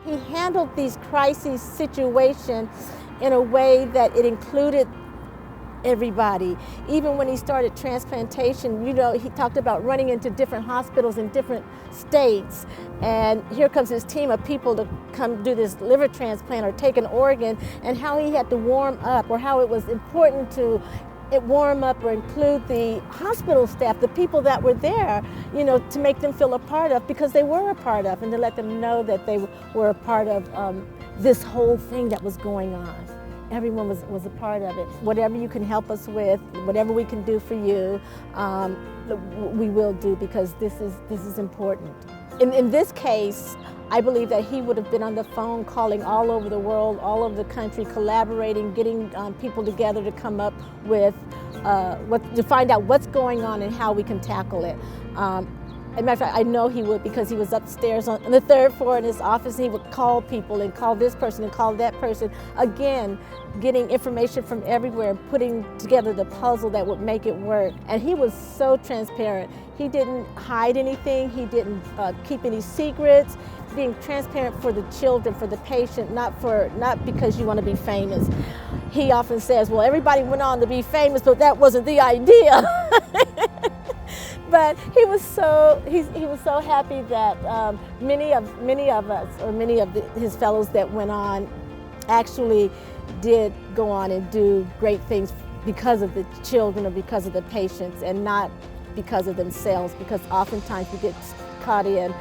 He handled these crisis situations in a way that it included everybody. Even when he started transplantation, you know, he talked about running into different hospitals in different states, and here comes his team of people to come do this liver transplant or take an organ, and how he had to warm up, or how it was important to warm up or include the hospital staff, the people that were there, you know, to make them feel a part of, because they were a part of, and to let them know that they were a part of this whole thing that was going on. Everyone was a part of it. Whatever you can help us with, whatever we can do for you, we will do, because this is important. In this case, I believe that he would have been on the phone calling all over the world, all over the country, collaborating, getting people together to come up with, to find out what's going on and how we can tackle it. As a matter of fact, I know he would, because he was upstairs on the third floor in his office, and he would call people and call this person and call that person. Again, getting information from everywhere and putting together the puzzle that would make it work. And he was so transparent. He didn't hide anything. He didn't keep any secrets. Being transparent for the children, for the patient, not because you want to be famous. He often says, well, everybody went on to be famous, but that wasn't the idea. But he was so happy that many of us, or many of his fellows that went on, actually did go on and do great things because of the children or because of the patients, and not because of themselves. Because oftentimes we get caught in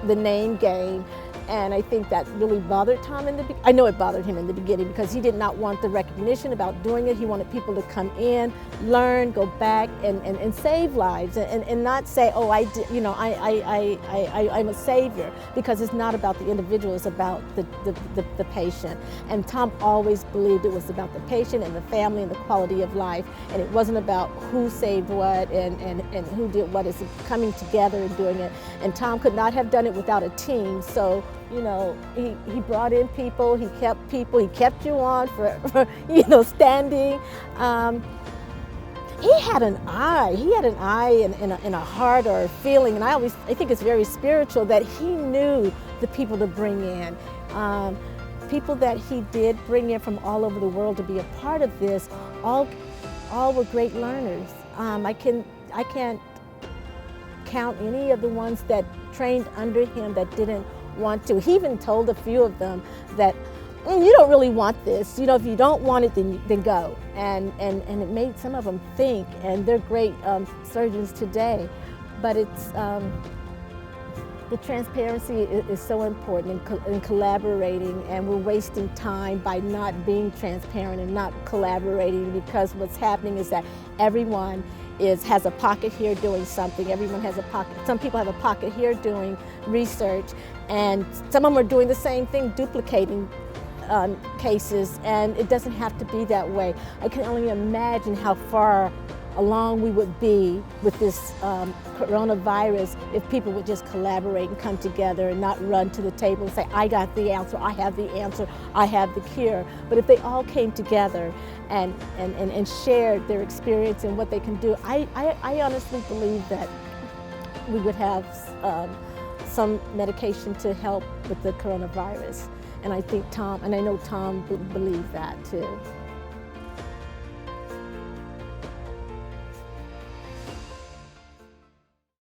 the name game. And I think that really bothered Tom in the beginning. I know it bothered him in the beginning, because he did not want the recognition about doing it. He wanted people to come in, learn, go back, and save lives, and not say, oh, I did, you know, I'm a savior, because it's not about the individual, it's about the patient. And Tom always believed it was about the patient and the family and the quality of life, and it wasn't about who saved what and who did what. It's coming together and doing it. And Tom could not have done it without a team. So, you know, he brought in people, he kept you on for you know, standing. He had an eye and a heart or a feeling, and I think it's very spiritual, that he knew the people to bring in. People that he did bring in from all over the world to be a part of this, all were great learners. I can't count any of the ones that trained under him that didn't want to. He even told a few of them that, you don't really want this. You know, if you don't want it, then go. And it made some of them think, and they're great surgeons today. But it's the transparency is so important in collaborating, and we're wasting time by not being transparent and not collaborating, because what's happening is that everyone has a pocket here doing something. Everyone has a pocket. Some people have a pocket here doing research, and some of them are doing the same thing, duplicating cases, and it doesn't have to be that way. I can only imagine how far along we would be with this coronavirus if people would just collaborate and come together and not run to the table and say, I got the answer, I have the answer, I have the cure. But if they all came together and shared their experience and what they can do, I honestly believe that we would have some medication to help with the coronavirus. And I think Tom, and I know Tom believed that too.